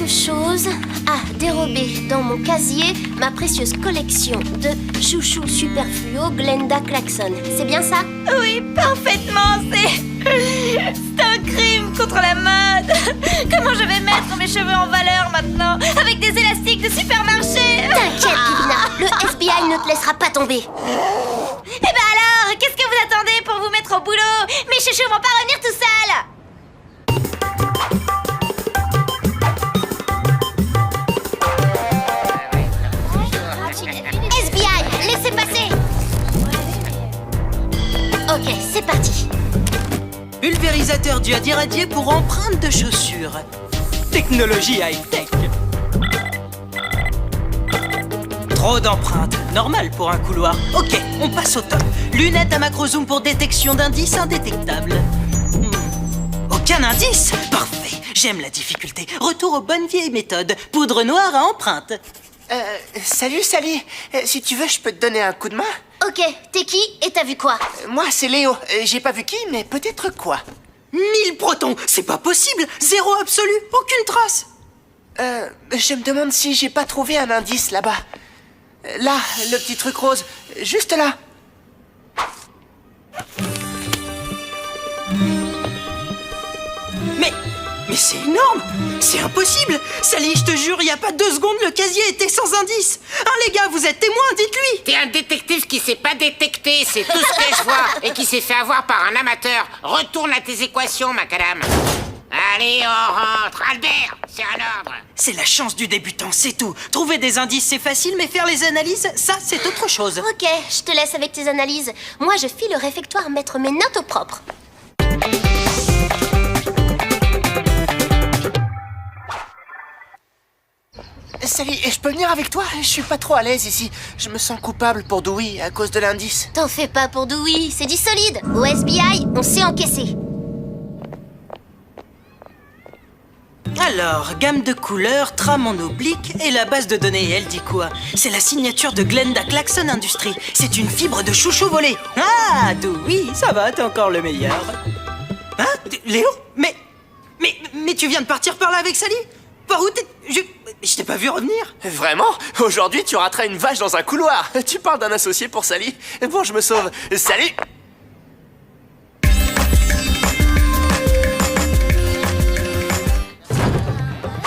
chose à dérober dans mon casier ma précieuse collection de chouchous superfluo Glenda Klaxon. C'est bien ça? Oui, parfaitement, c'est un crime contre la mode. Comment je vais mettre mes cheveux en valeur maintenant avec des élastiques de supermarché? T'inquiète, Kevina, le FBI ne te laissera pas tomber. Eh ben alors, qu'est-ce que vous attendez pour vous mettre au boulot? Mes chouchous vont pas revenir tout seuls. FBI, laissez passer. Ok, c'est parti. Pulvérisateur d'iode irradié pour empreintes de chaussures. Technologie high-tech. Trop d'empreintes. Normal pour un couloir. Ok, on passe au top. Lunettes à macro-zoom pour détection d'indices indétectables. Aucun indice? Parfait. J'aime la difficulté. Retour aux bonnes vieilles méthodes. Poudre noire à empreintes. Salut Sally. Si tu veux, je peux te donner un coup de main. Ok, t'es qui et t'as vu quoi? Moi, c'est Léo. J'ai pas vu qui, mais peut-être quoi. 1000 protons, c'est pas possible. Zéro absolu, aucune trace. Je me demande si j'ai pas trouvé un indice là-bas. Là, le petit truc rose. Juste là. Mais c'est énorme! C'est impossible! Sally, je te jure, il y a pas 2 secondes, le casier était sans indice! Hein, les gars, vous êtes témoins, dites-lui! T'es un détective qui s'est pas détecté, c'est tout ce que je vois, et qui s'est fait avoir par un amateur. Retourne à tes équations, macadam. Allez, on rentre. Albert, c'est un ordre. C'est la chance du débutant, c'est tout. Trouver des indices, c'est facile, mais faire les analyses, ça, c'est autre chose. Ok, je te laisse avec tes analyses. Moi, je file au réfectoire mettre mes notes au propre. Sally, je peux venir avec toi? Je suis pas trop à l'aise ici. Je me sens coupable pour Dewey à cause de l'indice. T'en fais pas pour Dewey, c'est du solide. Au FBI, on sait encaisser. Alors, gamme de couleurs, trame en oblique, et la base de données, elle dit quoi? C'est la signature de Glenda Klaxon Industries. C'est une fibre de chouchou volée. Ah, oui, ça va, t'es encore le meilleur. Hein? Léo? Mais tu viens de partir par là avec Sally? Par où t'es... Je t'ai pas vu revenir. Vraiment? Aujourd'hui, tu rateras une vache dans un couloir. Tu parles d'un associé pour Sally? Bon, je me sauve. Salut!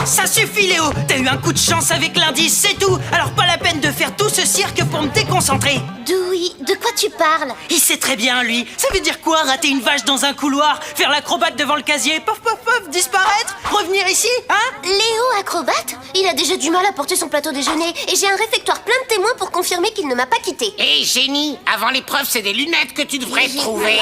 Ça suffit, Léo. T'as eu un coup de chance avec l'indice, c'est tout. Alors pas la peine de faire tout ce cirque pour me déconcentrer. Dewey, de quoi tu parles? Il sait très bien, lui. Ça veut dire quoi, rater une vache dans un couloir? Faire l'acrobate devant le casier? Pof, pof, pof, disparaître? Revenir ici? Hein? Léo, acrobate? Il a déjà du mal à porter son plateau déjeuner. Et j'ai un réfectoire plein de témoins pour confirmer qu'il ne m'a pas quitté. Hé, génie, avant l'épreuve, c'est des lunettes que tu devrais trouver.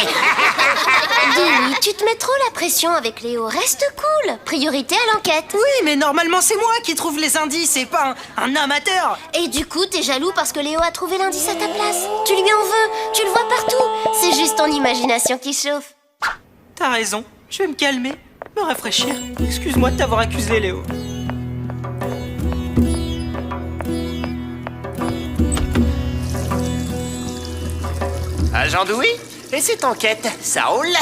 Dewey, tu te mets trop la pression avec Léo. Reste cool. Priorité à l'enquête. Oui, mais normalement, c'est moi qui trouve les indices et pas un amateur. Et du coup, t'es jaloux parce que Léo a trouvé l'indice à ta place. Tu lui en veux, tu le vois partout. C'est juste ton imagination qui chauffe. T'as raison, je vais me calmer, me rafraîchir. Excuse-moi de t'avoir accusé, Léo. Agent Dewey? Et cette enquête, ça roule?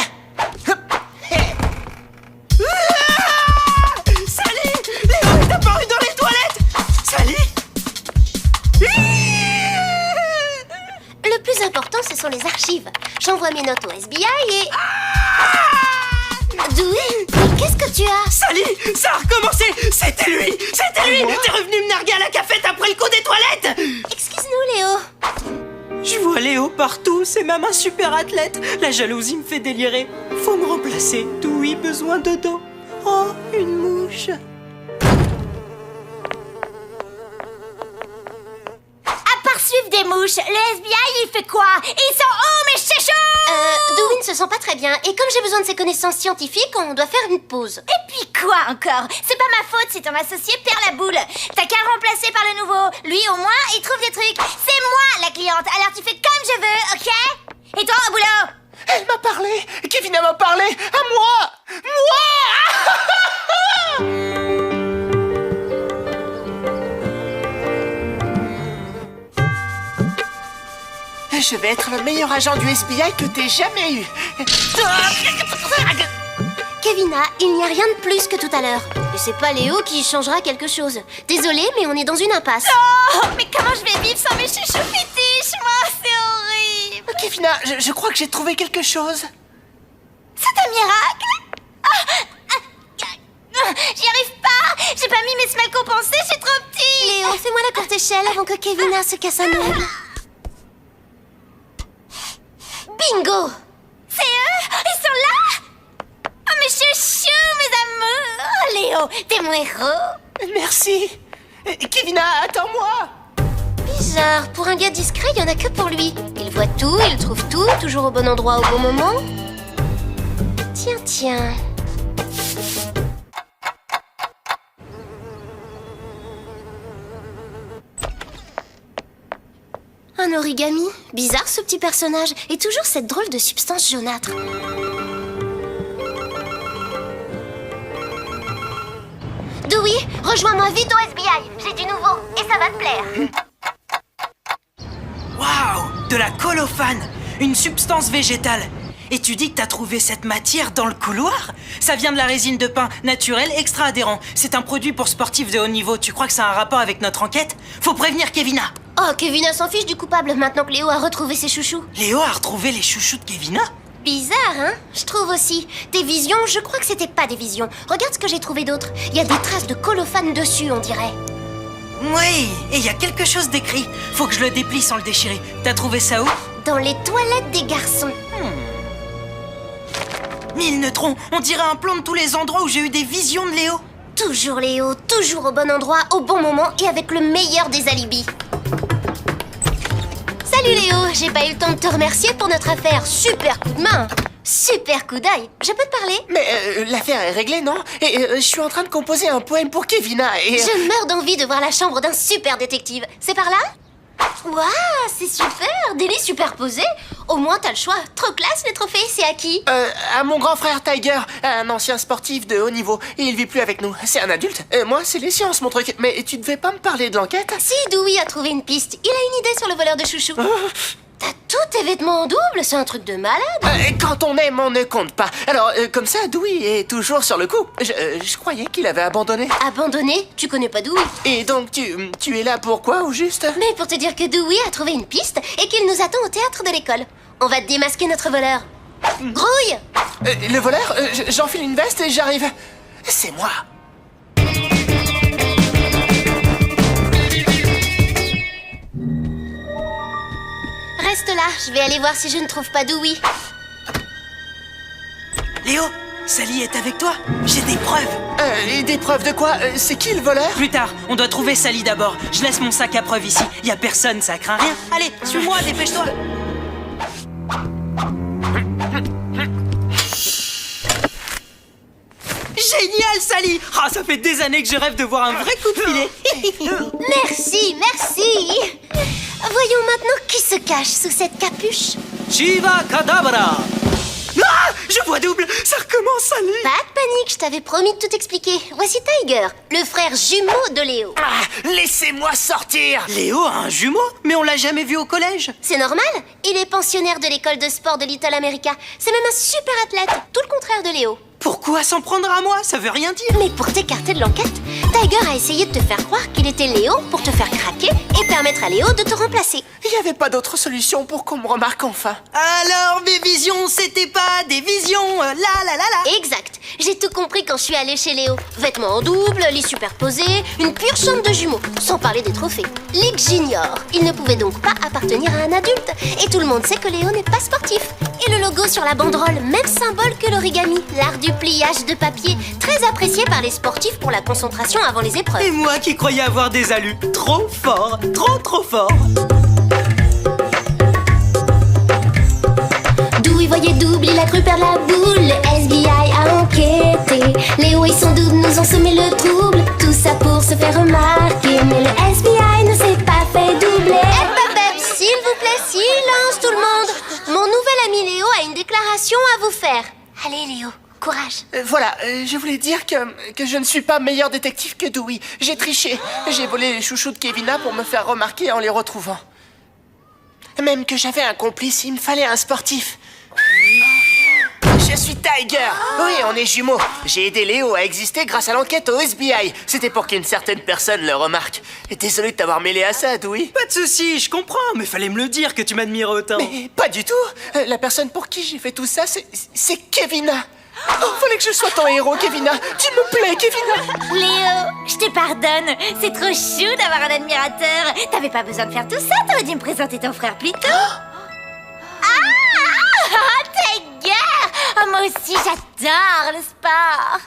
Sally! Léo est apparu dans les toilettes! Sally! Le plus important, ce sont les archives. J'envoie mes notes au FBI et... Dewey, mais qu'est-ce que tu as? Sally! Ça a recommencé! C'était lui! C'était lui! T'es revenu me narguer à la cafette après le coup des toilettes! Excuse-nous, Léo. Je vois Léo partout, c'est même un super athlète. La jalousie me fait délirer. Faut me remplacer. Dewey, besoin de dos. Oh, une mouche. À part suivre des mouches, le FBI, il fait quoi? Ils sont où, mes chouchous? Dewey ne se sent pas très bien. Et comme j'ai besoin de ses connaissances scientifiques, on doit faire une pause. Et puis quoi encore? C'est pas ma faute si ton associé perd la boule. T'as qu'à remplacer par le nouveau. Lui, au moins, il trouve des trucs. C'est moi, la cliente. Alors tu fais comme je veux, ok? Et toi, au boulot? Elle m'a parlé! Kevin m'a parlé! À moi! Je vais être le meilleur agent du FBI que t'aies jamais eu. Kevina, il n'y a rien de plus que tout à l'heure. Et c'est pas Léo qui changera quelque chose. Désolée, mais on est dans une impasse. Oh, mais comment je vais vivre sans mes chouchous fétiches, moi? C'est horrible. Kevina, je crois que j'ai trouvé quelque chose. C'est un miracle? J'y arrive pas. J'ai pas mis mes semelles compensées, je suis trop petite. Léo, fais-moi la courte échelle avant que Kevina se casse un ongle. Bingo! C'est eux? Ils sont là? Oh, mes chouchous, mes amours. Léo, t'es mon héros. Merci. Kevina, attends-moi. Bizarre, pour un gars discret, il y en a que pour lui. Il voit tout, il trouve tout, toujours au bon endroit au bon moment. Tiens. Un origami? Bizarre ce petit personnage. Et toujours cette drôle de substance jaunâtre. Dewey, rejoins-moi vite au SBI. J'ai du nouveau et ça va te plaire. Waouh! De la colophane! Une substance végétale! Et tu dis que t'as trouvé cette matière dans le couloir? Ça vient de la résine de pin, naturelle, extra adhérent. C'est un produit pour sportifs de haut niveau. Tu crois que ça a un rapport avec notre enquête? Faut prévenir Kevina! Oh, Kevina s'en fiche du coupable maintenant que Léo a retrouvé ses chouchous. Léo a retrouvé les chouchous de Kevina? Bizarre, hein? Je trouve aussi. Des visions, je crois que c'était pas des visions. Regarde ce que j'ai trouvé d'autre. Il y a des traces de colophane dessus, on dirait. Oui, et il y a quelque chose d'écrit. Faut que je le déplie sans le déchirer. T'as trouvé ça où? Dans les toilettes des garçons. 1000 neutrons, on dirait un plan de tous les endroits où j'ai eu des visions de Léo. Toujours Léo, toujours au bon endroit, au bon moment et avec le meilleur des alibis. Salut Léo, j'ai pas eu le temps de te remercier pour notre affaire. Super coup de main. Super coup d'œil. Je peux te parler? Mais l'affaire est réglée, non? Et je suis en train de composer un poème pour Kevina et... Je meurs d'envie de voir la chambre d'un super détective. C'est par là? Waouh, c'est super! Des lits superposés. Au moins, t'as le choix. Trop classe, les trophées. C'est à qui? à mon grand frère Tiger, un ancien sportif de haut niveau. Il vit plus avec nous. C'est un adulte. Moi, c'est les sciences, mon truc. Mais tu devais pas me parler de l'enquête? Si, Dewey a trouvé une piste. Il a une idée sur le voleur de chouchous. T'as tous tes vêtements en double? C'est un truc de malade. Quand on aime, on ne compte pas. Alors, comme ça, Dewey est toujours sur le coup. Je croyais qu'il avait abandonné. Abandonné? Tu connais pas Dewey? Et donc, tu es là pour quoi, au juste? Mais pour te dire que Dewey a trouvé une piste et qu'il nous attend au théâtre de l'école. On va démasquer notre voleur. Grouille! Le voleur? J'enfile une veste et j'arrive. C'est moi. Reste là, je vais aller voir si je ne trouve pas Dewey. Léo, Sally est avec toi? J'ai des preuves. Et des preuves de quoi? C'est qui le voleur? Plus tard, on doit trouver Sally d'abord. Je laisse mon sac à preuves ici. Y a personne, ça craint rien. Allez, suis-moi, dépêche-toi. Génial, Sally! Ah, ça fait des années que je rêve de voir un vrai coup de filet. Merci. Voyons maintenant qui se cache sous cette capuche. Shiva Kadabra! Ah! Je vois double! Ça recommence, Sally! Pas de panique, je t'avais promis de tout expliquer. Voici Tiger, le frère jumeau de Léo. Laissez-moi sortir! Léo a un jumeau? Mais on l'a jamais vu au collège. C'est normal, il est pensionnaire de l'école de sport de Little America. C'est même un super athlète, tout le contraire de Léo. Pourquoi s'en prendre à moi? Ça veut rien dire. Mais pour t'écarter de l'enquête, Tiger a essayé de te faire croire qu'il était Léo pour te faire craquer et permettre à Léo de te remplacer. Il n'y avait pas d'autre solution pour qu'on me remarque enfin. Alors, mes visions, c'était pas des visions, la. Exact, j'ai tout compris quand je suis allée chez Léo. Vêtements en double, lit superposé, une pure chambre de jumeaux, sans parler des trophées. Ligue Junior, il ne pouvait donc pas appartenir à un adulte. Et tout le monde sait que Léo n'est pas sportif. Et le logo sur la banderole, même symbole que l'origami, l'art du pliage de papier, très apprécié par les sportifs pour la concentration avant les épreuves. Et moi qui croyais avoir des alus. Trop fort, trop fort. D'où il voyait double, il a cru perdre la boule. Le SBI a enquêté. Léo et son double nous ont semé le trouble. Tout ça pour se faire remarquer. Mais le SBI ne s'est pas fait doubler. S'il vous plaît, silence tout le monde. Mon nouvel ami Léo a une déclaration à vous faire. Allez Léo, courage. Voilà, je voulais dire que je ne suis pas meilleur détective que Dewey. J'ai triché. J'ai volé les chouchous de Kevina pour me faire remarquer en les retrouvant. Même que j'avais un complice, il me fallait un sportif. je suis Tiger. Oui, on est jumeaux. J'ai aidé Léo à exister grâce à l'enquête au FBI. C'était pour qu'une certaine personne le remarque. Et désolé de t'avoir mêlé à ça, Dewey. Pas de soucis, je comprends, mais fallait me le dire que tu m'admires autant. Mais pas du tout. La personne pour qui j'ai fait tout ça, c'est Kevina. Oh, fallait que je sois ton héros, Kevina. Tu me plais, Kevina. Léo, je te pardonne. C'est trop chou d'avoir un admirateur. T'avais pas besoin de faire tout ça. T'aurais dû me présenter ton frère plus tôt. Tiger! Oh, moi aussi, j'adore le sport.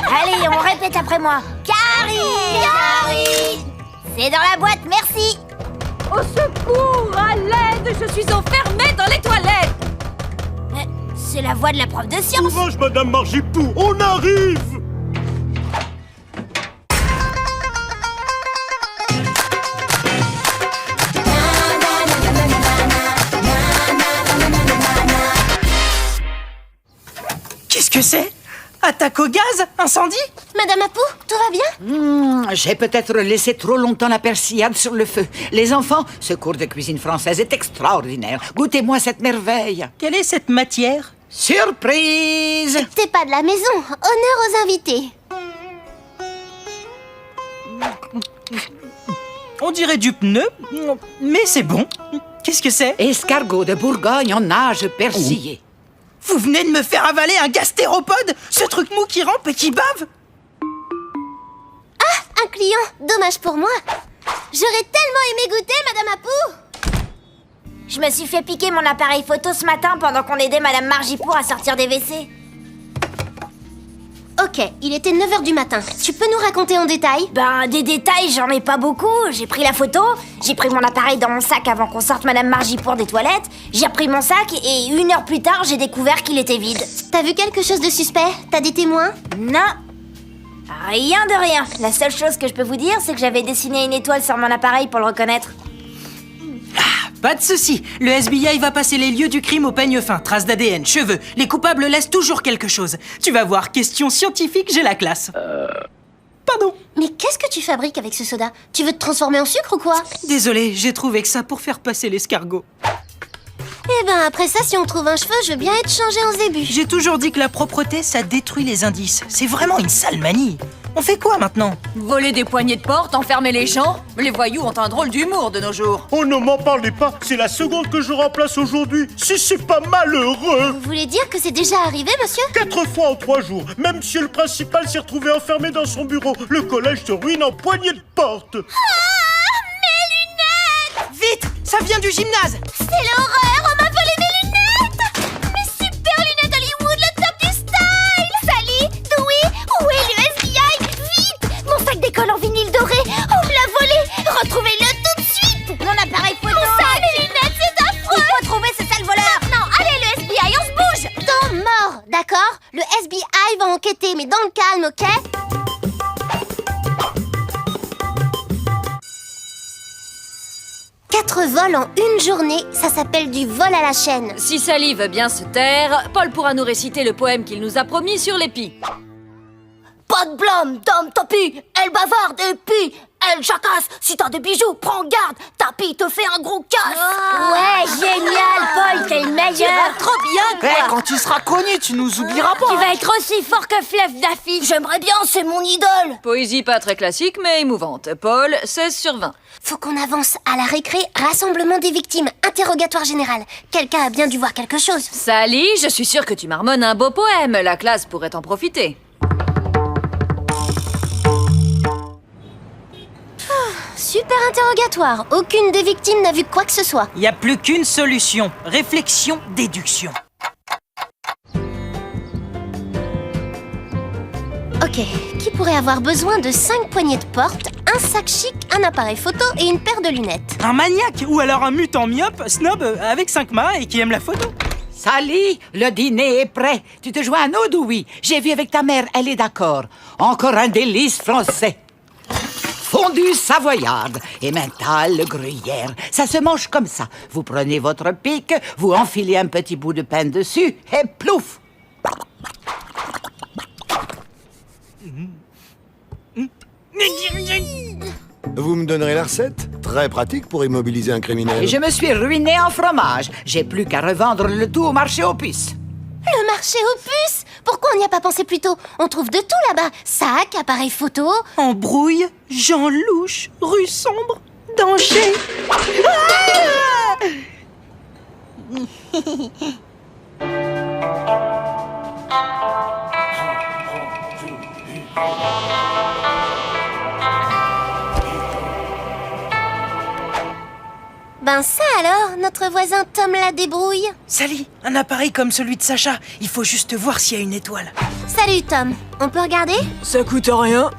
Allez, on répète après moi. Carrie! Carrie! C'est dans la boîte, merci. Au secours! À l'aide! Je suis enfermée dans les toilettes! C'est la voix de la prof de sciences. Courage, Madame Margipou, on arrive! Qu'est-ce que c'est? Attaque au gaz? Incendie? Madame Apou, tout va bien? J'ai peut-être laissé trop longtemps la persillade sur le feu. Les enfants, ce cours de cuisine française est extraordinaire. Goûtez-moi cette merveille. Quelle est cette matière? Surprise! T'es pas de la maison. Honneur aux invités. On dirait du pneu, mais c'est bon. Qu'est-ce que c'est? Escargot de Bourgogne en nage persillé. Vous venez de me faire avaler un gastéropode? Ce truc mou qui rampe et qui bave? Un client. Dommage pour moi. J'aurais tellement aimé goûter, Madame Apou. Je me suis fait piquer mon appareil photo ce matin pendant qu'on aidait Madame Margipour à sortir des WC. Ok, il était 9h du matin. Tu peux nous raconter en détail? Ben, des détails, j'en ai pas beaucoup. J'ai pris la photo, j'ai pris mon appareil dans mon sac avant qu'on sorte Madame Margipour des toilettes, j'ai repris mon sac et 1 heure plus tard, j'ai découvert qu'il était vide. T'as vu quelque chose de suspect? T'as des témoins? Non. Rien de rien. La seule chose que je peux vous dire, c'est que j'avais dessiné une étoile sur mon appareil pour le reconnaître. Pas de souci. Le FBI va passer les lieux du crime au peigne fin. Traces d'ADN, cheveux. Les coupables laissent toujours quelque chose. Tu vas voir, question scientifique, j'ai la classe. Pardon. Mais qu'est-ce que tu fabriques avec ce soda? Tu veux te transformer en sucre ou quoi? Désolé, j'ai trouvé que ça pour faire passer l'escargot. Eh ben, après ça, si on trouve un cheveu, je veux bien être changé en zébu. J'ai toujours dit que la propreté, ça détruit les indices. C'est vraiment une sale manie. On fait quoi maintenant? Voler des poignées de porte, enfermer les gens? Les voyous ont un drôle d'humour de nos jours. Oh, ne m'en parlez pas, c'est la seconde que je remplace aujourd'hui. Si c'est pas malheureux! Vous voulez dire que c'est déjà arrivé, monsieur? 4 fois en 3 jours. Même si le principal s'est retrouvé enfermé dans son bureau, le collège se ruine en poignée de porte. Vite! Ça vient du gymnase! C'est l'horreur, on m'a volé mes lunettes! Mes super lunettes Hollywood, le top du style! Sally, Dewey, où est le FBI? Vite! Mon sac d'école en vinyle doré, on me l'a volé! Retrouvez-le tout de suite! Mon appareil photo! Mon sac, mes lunettes, c'est affreux! Il faut trouver ce sale voleur! Non, allez le FBI, on se bouge! Temps mort, d'accord? Le FBI va enquêter, mais dans le calme, ok? Vols en une journée, ça s'appelle du vol à la chaîne. Si Sally veut bien se taire, Paul pourra nous réciter le poème qu'il nous a promis sur l'épi. Pas de blâme, Dom, tant pis! Elle bavarde et puis elle jacasse! Si t'as des bijoux, prends garde! Tapi te fait un gros casse! Ouais, génial, Paul, t'es le meilleur! Trop bien, quoi. Quand tu seras connu, tu nous oublieras pas. Tu vas être aussi fort que Fluff Daffy! J'aimerais bien, c'est mon idole! Poésie pas très classique, mais émouvante. Paul, 16 sur 20. Faut qu'on avance à la récré, rassemblement des victimes, interrogatoire général. Quelqu'un a bien dû voir quelque chose. Sally, je suis sûre que tu marmonnes un beau poème. La classe pourrait en profiter. Super interrogatoire. Aucune des victimes n'a vu quoi que ce soit. Il n'y a plus qu'une solution. Réflexion, déduction. Ok, qui pourrait avoir besoin de 5 poignées de porte, un sac chic, un appareil photo et une paire de lunettes? Un maniaque ou alors un mutant myope, snob, avec 5 mains et qui aime la photo. Sally, le dîner est prêt. Tu te joins à nous, Dewey? J'ai vu avec ta mère, elle est d'accord. Encore un délice français. fondue savoyarde et mental le gruyère. Ça se mange comme ça. Vous prenez votre pic, vous enfilez un petit bout de pain dessus et plouf! Vous me donnerez la recette? Très pratique pour immobiliser un criminel. Et je me suis ruiné en fromage. J'ai plus qu'à revendre le tout au marché aux puces. Le marché aux puces? Pourquoi on n'y a pas pensé plus tôt? On trouve de tout là-bas. Sac, appareil photo. Embrouille, gens louches, rue sombre, danger. Ben ça alors, notre voisin Tom la débrouille. Sally, un appareil comme celui de Sacha. Il faut juste voir s'il y a une étoile. Salut Tom, on peut regarder? Ça coûte rien.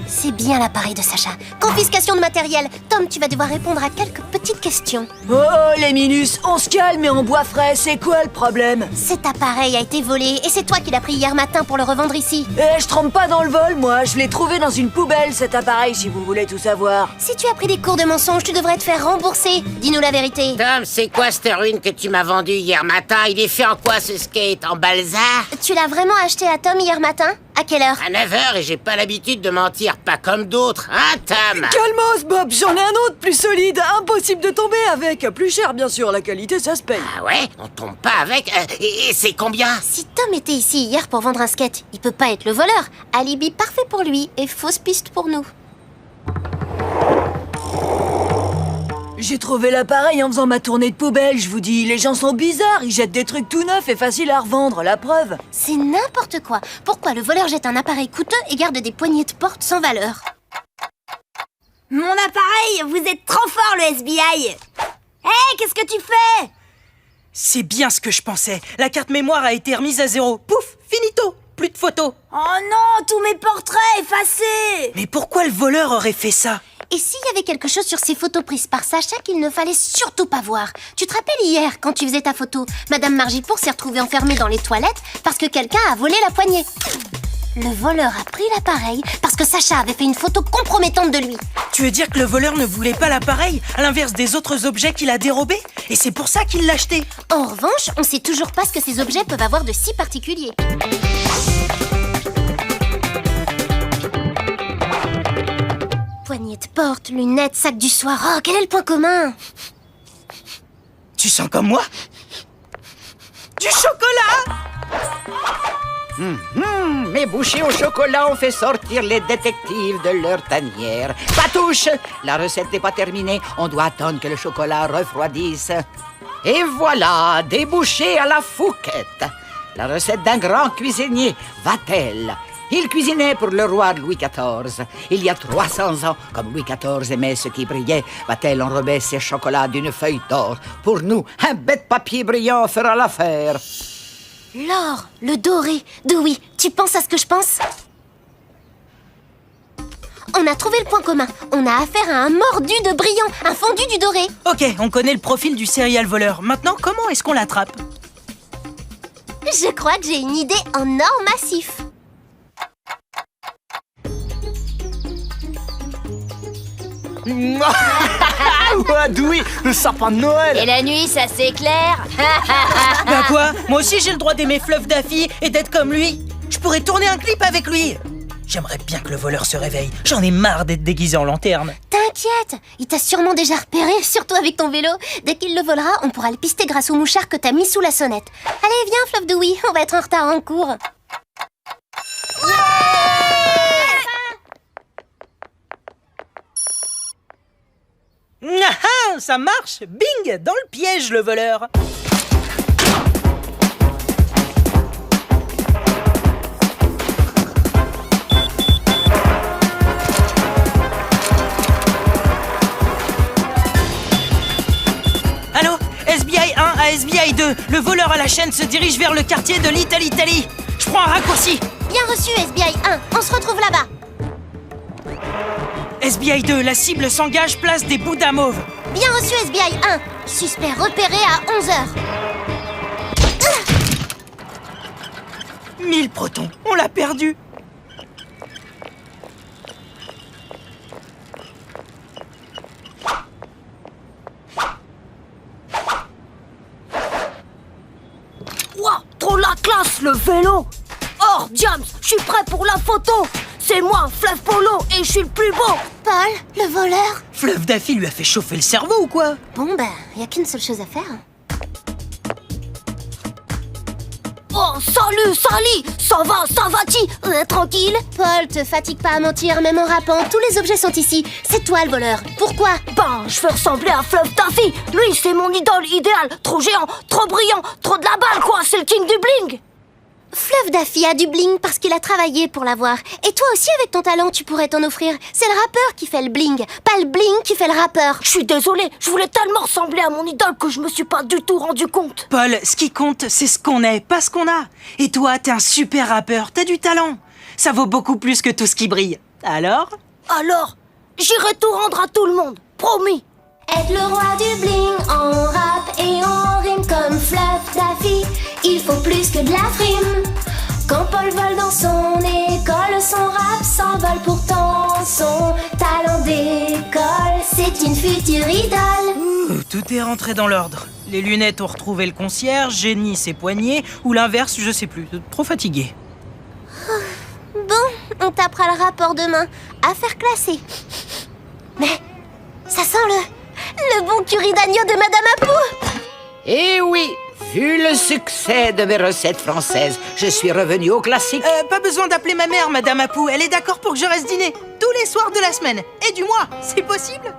C'est bien l'appareil de Sacha. Confiscation de matériel. Tom, tu vas devoir répondre à quelques petites questions. Oh, les minus, on se calme et on boit frais, c'est quoi le problème? Cet appareil a été volé et c'est toi qui l'as pris hier matin pour le revendre ici. Eh, je trempe pas dans le vol, moi. Je l'ai trouvé dans une poubelle, cet appareil, si vous voulez tout savoir. Si tu as pris des cours de mensonge, tu devrais te faire rembourser. Dis-nous la vérité. Tom, c'est quoi cette ruine que tu m'as vendue hier matin? Il est fait en quoi ce skate? En balsa? Tu l'as vraiment acheté à Tom hier matin? À quelle heure? À 9h et j'ai pas l'habitude de mentir, pas comme d'autres, hein Tom? Calmos, Bob, j'en ai un autre plus solide, impossible de tomber avec. Plus cher, bien sûr, la qualité, ça se paye. Ah ouais? On tombe pas avec? Et c'est combien? Si Tom était ici hier pour vendre un skate, il peut pas être le voleur. Alibi parfait pour lui et fausse piste pour nous. J'ai trouvé l'appareil en faisant ma tournée de poubelle, je vous dis. Les gens sont bizarres, ils jettent des trucs tout neufs et faciles à revendre, la preuve. C'est n'importe quoi. Pourquoi le voleur jette un appareil coûteux et garde des poignées de porte sans valeur? Mon appareil, vous êtes trop fort, le SBI. Hé, qu'est-ce que tu fais? C'est bien ce que je pensais. La carte mémoire a été remise à 0. Pouf, finito. Plus de photos. Oh non, tous mes portraits effacés. Mais pourquoi le voleur aurait fait ça? Et s'il y avait quelque chose sur ces photos prises par Sacha qu'il ne fallait surtout pas voir? Tu te rappelles hier, quand tu faisais ta photo, Madame Margipour s'est retrouvée enfermée dans les toilettes parce que quelqu'un a volé la poignée. Le voleur a pris l'appareil parce que Sacha avait fait une photo compromettante de lui. Tu veux dire que le voleur ne voulait pas l'appareil, à l'inverse des autres objets qu'il a dérobés? Et c'est pour ça qu'il l'a acheté? En revanche, on sait toujours pas ce que ces objets peuvent avoir de si particulier. Poignée de porte, lunettes, sac du soir. Oh, quel est le point commun? Tu sens comme moi? Du chocolat! Mes bouchées au chocolat ont fait sortir les détectives de leur tanière. Patouche! La recette n'est pas terminée. On doit attendre que le chocolat refroidisse. Et voilà, des bouchées à la fouquette. La recette d'un grand cuisinier, Vatel. Il cuisinait pour le roi Louis XIV. Il y a 300 ans, comme Louis XIV aimait ce qui brillait, Vatel enrobait ses chocolats d'une feuille d'or. Pour nous, un bête papier brillant fera l'affaire. L'or, le doré. Dewey, tu penses à ce que je pense? On a trouvé le point commun. On a affaire à un mordu de brillant, un fondu du doré. Ok, on connaît le profil du serial voleur. Maintenant, comment est-ce qu'on l'attrape? Je crois que j'ai une idée en or massif. Dewey, le sapin de Noël. Et la nuit, ça s'éclaire. Bah quoi? Moi aussi j'ai le droit d'aimer Fluff Daffy et d'être comme lui. Je pourrais tourner un clip avec lui. J'aimerais bien que le voleur se réveille. J'en ai marre d'être déguisé en lanterne. T'inquiète, il t'a sûrement déjà repéré, surtout avec ton vélo. Dès qu'il le volera, on pourra le pister grâce au mouchard que t'as mis sous la sonnette. Allez, viens, Fluff Dewey, on va être en retard en cours. Ah ah, ça marche! Bing! Dans le piège, le voleur! Allô? SBI 1 à SBI 2. Le voleur à la chaîne se dirige vers le quartier de Little Italy. Je prends un raccourci. Bien reçu, SBI 1, on se retrouve là-bas. SBI 2, la cible s'engage place des Bouddhas mauves. Bien reçu, SBI 1, suspect repéré à 11h. 1000 protons, on l'a perdu. passe le vélo. Oh, James, je suis prêt pour la photo. C'est moi, Fluff Polo, et je suis le plus beau. Paul, le voleur. Fluff Daffy lui a fait chauffer le cerveau ou quoi? Bon, bah, y a qu'une seule chose à faire. Oh, salut, Sally. Ça va-t-il? Tranquille. Paul, te fatigue pas à mentir, même en rappant, tous les objets sont ici. C'est toi le voleur. Pourquoi? Ben, je veux ressembler à Fluff Daffy. Lui, c'est mon idole idéal. Trop géant, trop brillant, trop de la balle, quoi. C'est le king du bling. Fluff Daffy a du bling parce qu'il a travaillé pour l'avoir. Et toi aussi, avec ton talent, tu pourrais t'en offrir. C'est le rappeur qui fait le bling, pas le bling qui fait le rappeur. Je suis désolée, je voulais tellement ressembler à mon idole que je me suis pas du tout rendu compte. Paul, ce qui compte, c'est ce qu'on est, pas ce qu'on a. Et toi, t'es un super rappeur, t'as du talent. Ça vaut beaucoup plus que tout ce qui brille. Alors? Alors, j'irai tout rendre à tout le monde, promis. Être le roi du bling en rap et en rime comme Fluff Daffy, il faut plus que de la frime. Quand Paul vole dans son école, son rap s'envole, pourtant son talent d'école, c'est une future idole. Tout est rentré dans l'ordre. Les lunettes ont retrouvé le concierge, Jenny ses poignets, ou l'inverse, je sais plus. Trop fatigué. Bon, on tapera le rapport demain. Affaire classée. Mais ça sent le bon curry d'agneau de Madame Apou. Et oui, vu le succès de mes recettes françaises, je suis revenu au classique. Pas besoin d'appeler ma mère, Madame Apou. Elle est d'accord pour que je reste dîner tous les soirs de la semaine et du mois. C'est possible?